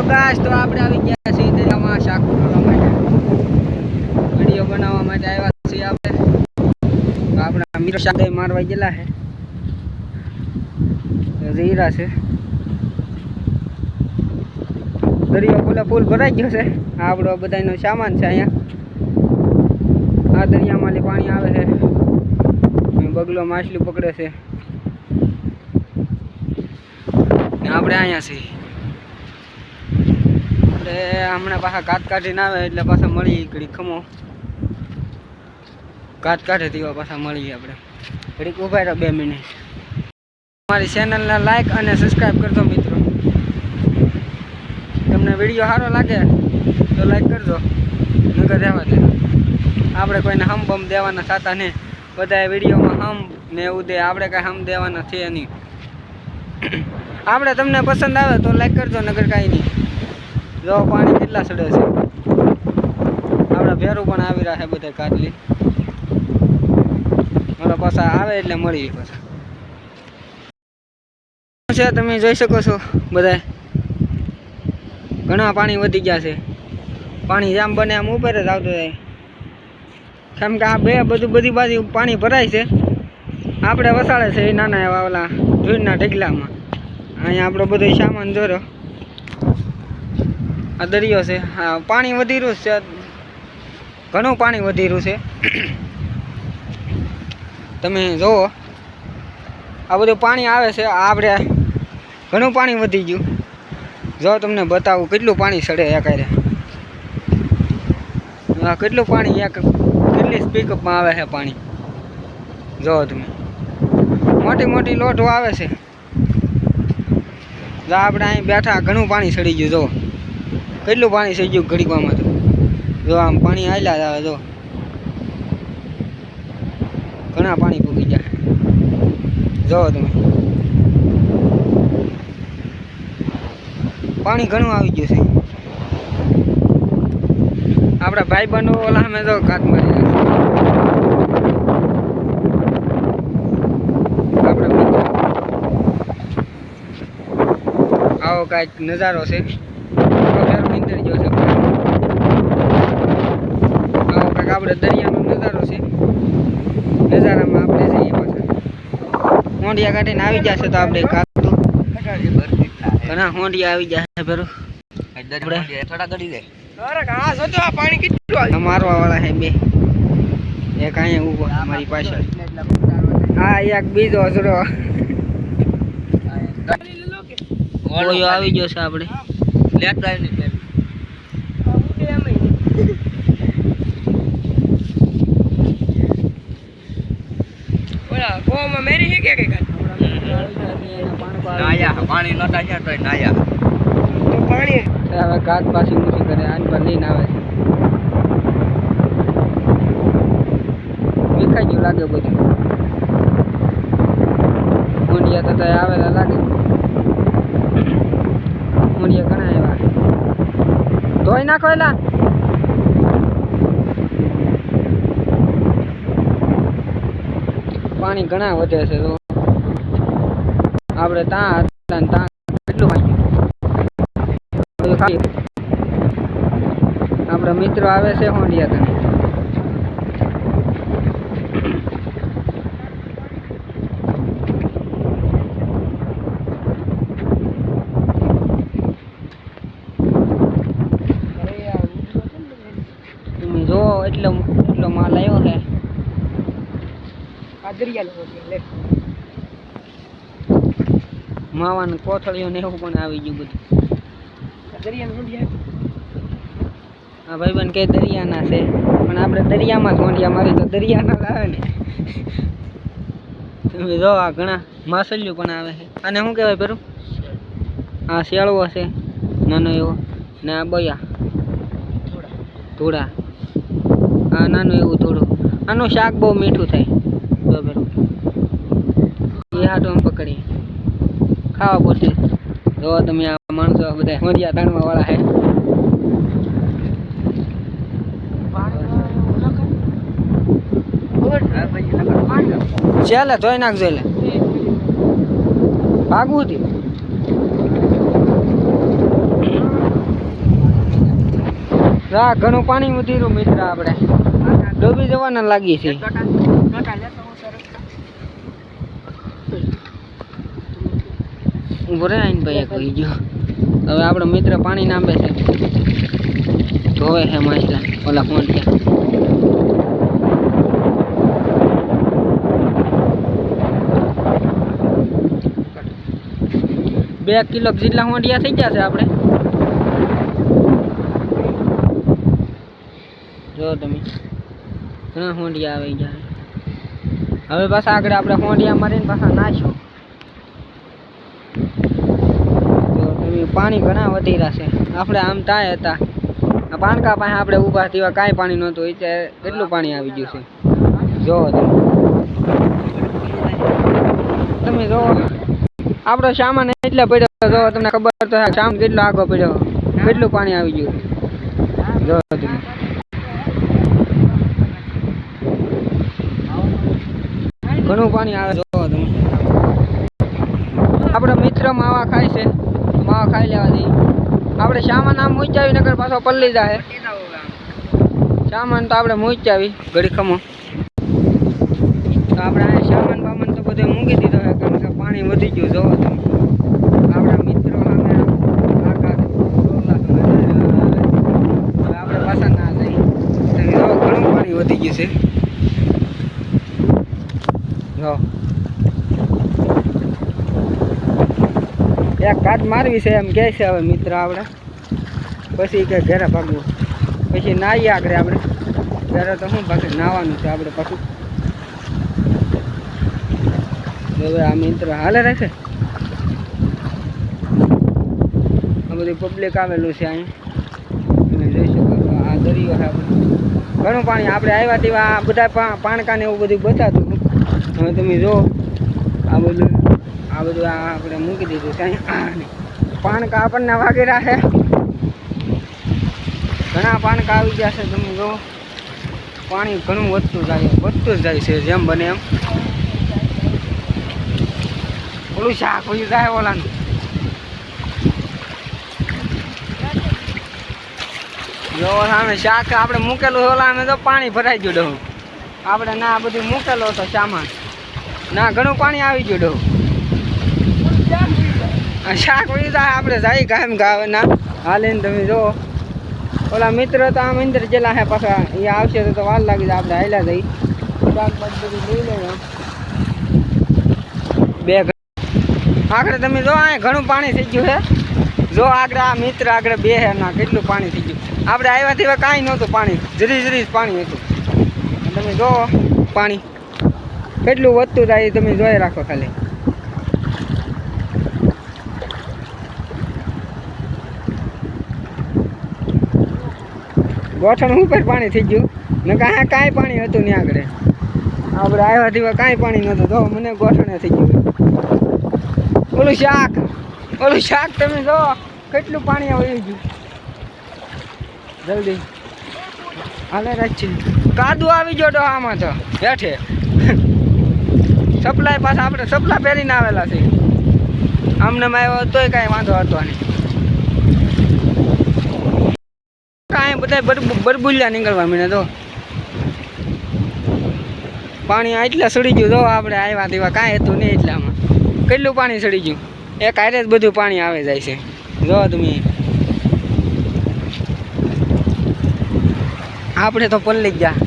Guys તો આપણે આવી ગયા છીએ દરિયામાં શાક કરવા માટે, વિડીયો બનાવવા માટે આવ્યા છીએ આપણે. તો આપણા મિત્રો શાક મારવા ગયેલા છે, જીરા છે. દરિયો ફૂલ ભરાઈ ગયો છે. આપણો બધાનો સામાન છે અહીંયા. આ દરિયામાંથી પાણી આવે છે. બગલો માછલી પકડે છે ને આપણે અહીંયા છીએ. હમણાં પાછા ઘાટ કાઢીને આવે એટલે પાછા મળીએ ઘડીક. ખમો ઘાટ કાઢે તેવા પાછા મળીએ આપણે. ઘડીક ઉભા રહો 2 મિનિટ. અમારી ચેનલને લાઈક અને સબસ્ક્રાઈબ કરજો મિત્રો. તમને વિડીયો સારો લાગે તો લાઈક કરજો, નગર રહેવા દે. આપણે કોઈને હમ બમ દેવાના થતા નહીં. બધા વિડીયોમાં હમ ને એવું દે, આપણે કાંઈ હમ દેવાના છે નહીં. આપણે તમને પસંદ આવે તો લાઈક કરજો, નગર કાંઈ નહીં. જો પાણી કેટલા સડે છે. આપણા ભેરું પણ આવી રહ્યા છે બધા કાટલી. મારા પાછા આવે એટલે મળી પાછા છે. તમે જોઈ શકો છો બધા ઘણા પાણી વધી ગયા છે. પાણી જામ બને આમ ઉપર જ આવતું જાય. કેમ કે આ બધી બાજુ પાણી ભરાય છે. આપણે વસાડે છે એ નાના એવા ઓલા ધૂળના ઢગલામાં. અહીંયા આપણો બધો સામાન જોરો. આ દરિયો છે. હા, પાણી વધી રહ્યું છે, ઘણું પાણી વધી રહ્યું છે. તમે જુઓ આ બધું પાણી આવે છે. આપણે ઘણું પાણી વધી ગયું. જો તમને બતાવું કેટલું પાણી સડે એકારે. કેટલું પાણી કેટલી સ્પીકઅપમાં આવે છે પાણી. જો તમે મોટી લોટો આવે છે. જો આપણે અહીં બેઠા ઘણું પાણી સડી ગયું. જો કેટલું પાણી સડી ગયું ઘડીકવામાં. તો જો આમ પાણી આયલા જ આવે. જો ઘણા પાણી પૂકી જાય. જો તમે પાણી ઘણું આવી ગયું છે. આપણા ભાઈ બહેનો ઓલા અમે તો ઘાટ મારી આપણા મિત્રો. આવો કાંઈક નજારો છે. નીંદર ગયો છે. આવો કાંઈક આપણે દરિયાનો નજારો છે. નજારામાં આપણે જઈએ પાછા. હોંડિયા કાઢીને આવી જશે તો આપણે ખાતું ઘણા હોંડિયા આવી જશે. ભેરું થોડા ગળી જાય. મારવા વાળા છે 2. એક અહીંયા ઉભો મારી પાછળ. હા, એક બીજો હસરો આવી ગયો છે. આપણે પાણી નતા ગયા તો નાયા. હવે ઘાટ પાછી ઊંચી કરે આની પર લઈને આવે છે. દેખાઈ ગયું લાગે બધું. ઊંડિયા થતા આવેલા લાગે. ઊંડિયા ઘણા આવ્યા. ધોઈ નાખો એલા. પાણી ઘણા વધે છે. તો આપણે ત્યાં કેટલું પાણી. આપણા મિત્રો આવે છે હોંડિયા તને. તમે જો એટલો માલ આવ્યો છે. આ દરિયા માવાનું કોથળીઓ ને એવું પણ આવી ગયું બધું. હા ભાઈબંધ કે દરિયાના છે, પણ આપણે દરિયામાં જ હોંડિયા મારી તો દરિયાના આવે ને. તમે જો આ ઘણા માછલીઓ પણ આવે છે. અને શું કહેવાય પેલું? આ શેળવો છે નાનો એવો. ને આ બયા ધોળા. આ નાનું એવું થોડું. આનું શાક બહુ મીઠું થાય. જો પેલું એ હાટું આમ પકડીએ ખાવા પડશે. જો તમે આ માણસો બધા હોંડિયા તાણવા વાળા છે. ચાલે ધોઈ નાખજો. એટલે ભાગવું હતી. રા ઘણું પાણી વધી રહ્યું મિત્ર, આપણે ડૂબી જવાના લાગી છે. ઉભો રે આઈને ભાઈ કહી ગયો. હવે આપણો મિત્ર પાણી નાંબે છે, ધોવે છે માછલા ઓલા ફોંટિયા. 2 કિલો જેટલા હોંડિયા થઈ જશે આપણે. જો તમે ઘણા હોંડિયા આવી જાય. હવે પાછા આગળ આપણે હોંડિયા મારીને પાછા નાખ્યો. જો તમે પાણી ઘણા વધી રહ્યા છે. આપણે આમ તાય હતા પાણકા પાસે આપણે ઊભા થયા, કાંઈ પાણી નહોતું. અત્યારે કેટલું પાણી આવી ગયું છે. જો તમે જો આપણો સામાન એટલે પડ્યો. જો તમને ખબર તો સામાન કેટલો આગો પડ્યો, કેટલું પાણી આવી ગયું. જો તમે ઘણું પાણી આવે. જો તમે આપણો મિત્ર માવા ખાય છે, માવા ખાઈ લેવાથી આપણે સામાન આમ મૂંચાવી નકર પાછો પલ્લી જાય. સામાન તો આપણે મૂંચાવી ઘડી ખમો તો આપણે આ સામાન બામાન તો બધું મૂકી દીધો છે, કારણ કે પાણી વધી ગયું. જોવો તમે આપણા મિત્રો સામે આપણે પાછા ના જઈએ. ઘણું પાણી વધી ગયું છે. જો એક કાટ મારવી છે એમ કહે છે હવે મિત્ર આપણે. પછી કે ઘરે ભાગવું, પછી નાહીએ આગળ આપણે. ઘરે તો શું પાછું નાવાનું છે આપણે પાછું. હવે આ મિત્ર હાલે રહેશે. આ બધી પબ્લિક આવેલું છે અહીંયા, તમે જોઈ શકો છો. આ દરિયો છે આપણે. ઘણું પાણી આપણે આવ્યા તેવા આ બધા પાણકાને એવું બધું બતાતું. હવે તમે જો આ બધું આપણે મૂકી દીધું છે અહીંયા. પાણકા આપણને વાગી રહ્યા છે, ઘણા પાણકા આવી ગયા છે. તમે જો પાણી ઘણું વધતું જ જાય છે જેમ બને એમ. ઓલું શાક હોય જાય ઓલાનું. જો સામે શાક આપણે મૂકેલું ઓલા અમે તો પાણી ભરાઈ ગયું ડહું. આપણે ના બધું મૂકેલો હતો સામાન, ના ઘણું પાણી આવી ગયું ડહું. શાક વહી જાય આપણે જાય કાયમ ગાવે ના હાલે ને. તમે જો ઓલા મિત્ર તો આમ અંદર જેલા હે, પાછા એ આવશે તો વાર લાગી જાય. આપણે હાલ્યા જઈ શાકભાજી બધું લઈ લઈએ. બે આગળ તમે જો આ ઘણું પાણી થઈ ગયું છે. જો આગળ આ મિત્ર આગળ બે હે ના કેટલું પાણી થઈ ગયું. આપણે આવ્યાથી હવે કાંઈ નહોતું પાણી, જરી પાણી હતું. તમે જો પાણી કેટલું વધતું થાય તમે જોઈ રાખો ખાલી. ગોઠણ ઉપર પાણી થઈ ગયું ને કાંઈ પાણી હતું નહીં આગળ. આપણે આવ્યાથી કાંઈ પાણી નહોતું. તો મને ગોઠણે થઈ ગયું. ઓલું શાક તમે જો કેટલું પાણી આવી ગયું. જલ્દી હાલે રાખી કાદુ આવી ગયો તો આમાં તો બેઠે. સપ્લાય પાછા આપણે સપ્લા પહેરીને આવેલા છે. આમને આવ્યો તોય કાંઈ વાંધો હતો નહીં. કાંઈ બધા બરબુલ્યા નીકળવા મને તો પાણી એટલા સડી ગયું. જો આપણે આવ્યા તેવા કાંઈ હતું નહીં એટલામાં કેટલું પાણી સડી ગયું. એક હારે જ બધું પાણી આવે જાય છે. જો તમે આપણે તો પલ્લી ગયા.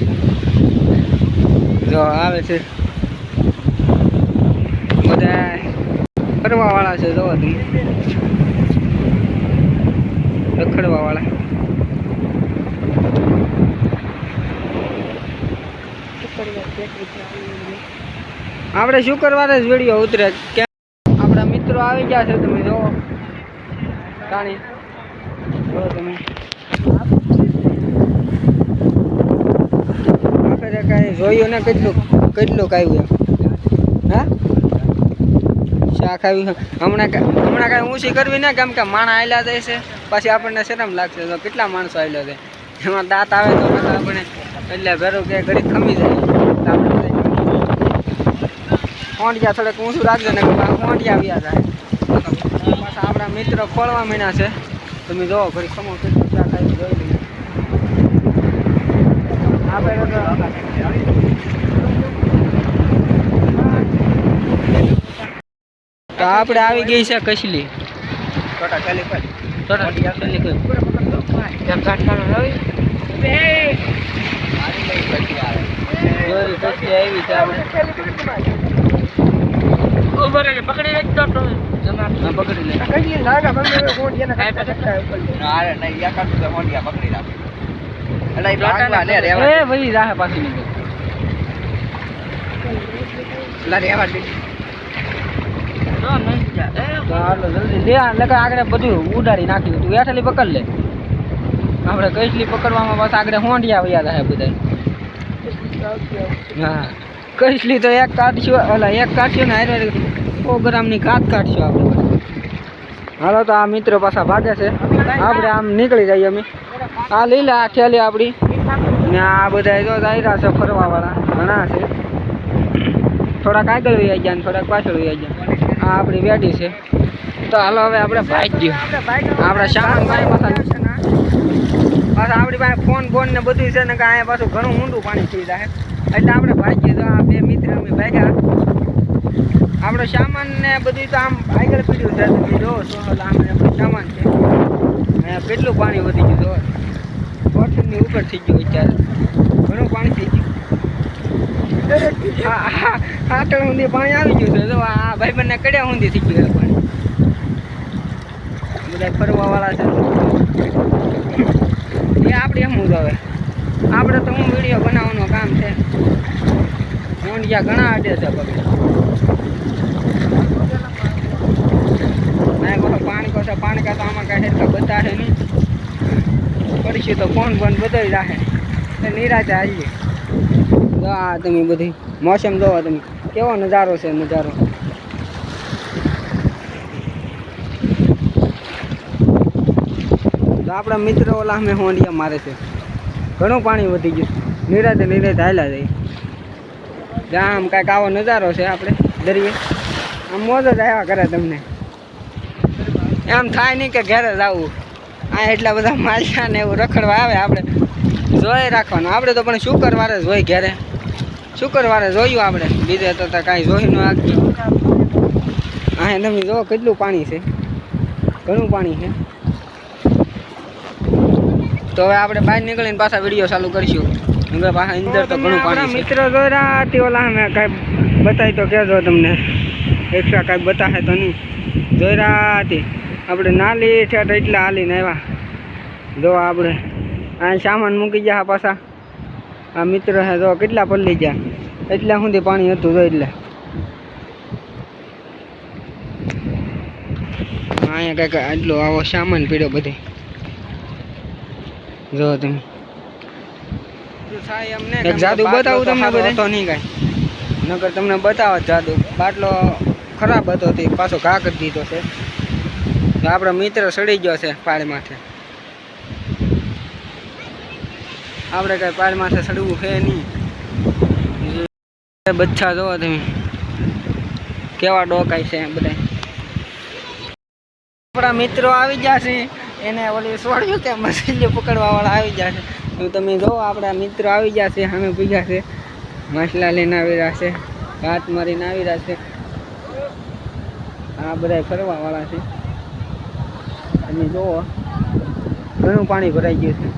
જો આવે છે બધા ફરવા વાળા છે. જો તમે રખડવા વાળા. આપણે શુક્રવારે જ વિડીયો ઉતરે. આપણા મિત્રો આવી ગયા છે. તમે જો પાણી જો તમે આખરે કાંઈ જોયું ને કેટલું આવ્યું એમ. હા શાક આવ્યું. હમણાં કાંઈ ઊંચી કરવી ને, કેમ કે માણા આવેલા જાય છે. પછી આપણને શરમ લાગશે. તો કેટલા માણસો આવેલા છે એમાં દાંત આવે તો આપણે એટલે ભેરું કે ઘડી ખમી જાય. હોંડિયા થોડેક ઊંચું રાખજો ને હોંડિયા આવ્યા જાય. પાછા આપણા મિત્રો ખોળવા માંડ્યા છે. તમે જોવો ઘડી ખમો કેટલું શાક આવી જોઈ લઈએ. તો આપણે આવી ગઈ છે કસલી આગળ બધું ઉડાડી નાખ્યું તું એઠલી પકડ લે આપણે કઈસલી પકડવામાં બસ આગળ હોંડિયા વયા થાય બધા હા કઈસલી તો એક કાઢશું એક કાઢશું ને 100 ગ્રામની કાઢશું આપણે હાલો તો આ મિત્રો પાછા ભાગે છે આપણે આમ નીકળી જઈએ અમે આ લીલા આ ઠેલી આપણી ને આ બધા જો દાયરા છે ફરવા વાળા ઘણા છે થોડાક આગળ વહી ગયા ને થોડાક પાછળ વહી ગયા આ આપણી વેડી છે તો હાલો હવે આપણે ભાગી આપણા સામાન પાસે પાછા આપણી પાસે ફોન ને બધું છે ને કે અહીંયા પાછું ઘણું ઊંડું પાણી થઈ જાય એટલે આપણે ભાગીએ તો આ બે મિત્ર અમે ભાગ્યા આપણો સામાન ને બધું તો આમ આગળ પીડ્યું છે તમે જોવો છો સામાન છે અહીંયા કેટલું પાણી વધી ગયું જો વોટરની ઉપર થઈ ગયું અત્યારે ઘણું પાણી થઈ ગયું આટલ ઊંધી પાણી આવી ગયું છે જો આ ભાઈબંધને કડ્યા ઊંધી થઈ ગયું પાણી બધા ફરવા વાળા છે એ આપણે એમ હું હવે આપણે તો હું વિડીયો બનાવવાનું કામ છે ઊંડિયા ઘણા અડે છે પગલે પાણી કહો પાણી કાં તો આમાં કાંઈ એટલા બધા છે નહીં પડશે તો ફોન બધાઈ રાખે નિરાતે આવીએ જો આ તમે બધી મોસમ જોવો તમે કેવો નજારો છે નજારો તો આપણા મિત્ર ઓલા અમે હોંડિયા મારે છે ઘણું પાણી વધી ગયું નિરાતે હાલ્યા જાય જ્યાં આમ કાંઈક આવો નજારો છે આપણે દરિયે આમ મોજ જ આવ્યા કરે તમને એમ થાય નહીં કે ઘરે જ આવવું આ એટલા બધા માછા ને એવું રખડવા આવે આપણે જોઈ રાખવાનું આપણે તો પણ શુક્રવારે જોઈ ઘરે શુક્રવારે જોયું આપણે બીજે તો કાંઈ જોઈ ન આગતું હા તમે જો કેટલું પાણી છે ઘણું પાણી છે તો હવે આપણે બહાર નીકળીને પાછા વિડીયો ચાલુ કરીશું હવે પાછા અંદર તો ઘણું પાણી મિત્રો જોયા હતી ઓલા મેં કાંઈ બતાવી તો કહેજો તમને એક્સ્ટ્રા કાંઈ બતાવે તો નહીં જોઈ રહ્યા હતી આપણે નાલી ઠેઠ એટલા હાલીને આવ્યા જો આપણે આ સામાન મૂકી ગયા પાછા આ મિત્ર છે જો કેટલા પલ્લી ગયા એટલા સુધી પાણી હતું જો એટલે અહીંયા કંઈક આટલો આવો સામાન પીડ્યો બધે જો તમે એક જાદુ બતાવું તમને બધે તો નહીં કાંઈ નકર તમને બતાવો જાદુ બાટલો ખરાબ હતો તે પાછો ઘા કરી દીધો છે આપણો મિત્ર સડી ગયો છે પાડ માથે આપણે કઈ પાડ માથે સડવું છે નહીં બચ્ચા જોવો તમે કેવા ડોકાય છે બધા આપણા મિત્રો આવી ગયા છે એને ઓલી છોડ્યું કે મછલીઓ પકડવા વાળા આવી ગયા છે તમે જોવો આપણા મિત્રો આવી ગયા છે સામે પૂગ્યા છે માછલા લઈને આવી રહ્યા છે ઘાટ મારીને આવી રહ્યા છે આ બધા ફરવા વાળા છે તમે જોવો ઘણું પાણી ભરાઈ ગયું છે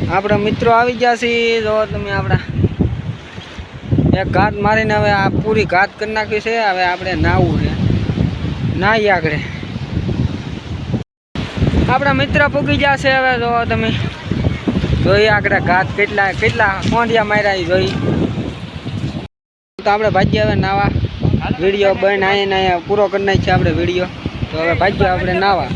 આપણા મિત્રો આવી ગયા છે જો તમે આપણા એક ઘાટ મારીને હવે આ પૂરી ઘાટ કરી નાખી છે હવે આપણે નાવું છે નાહી આગળ આપણા મિત્ર પૂગી ગયા છે હવે જો તમે જોઈ આગળ ઘાટ કેટલા હોંડિયા માર્યા જોઈ તો આપણે ભાગ્ય હવે નાવા વિડીયો બન અહીંયા પૂરો કરી નાખીએ આપણે વિડીયો તો હવે ભાગ્ય આપણે નાવા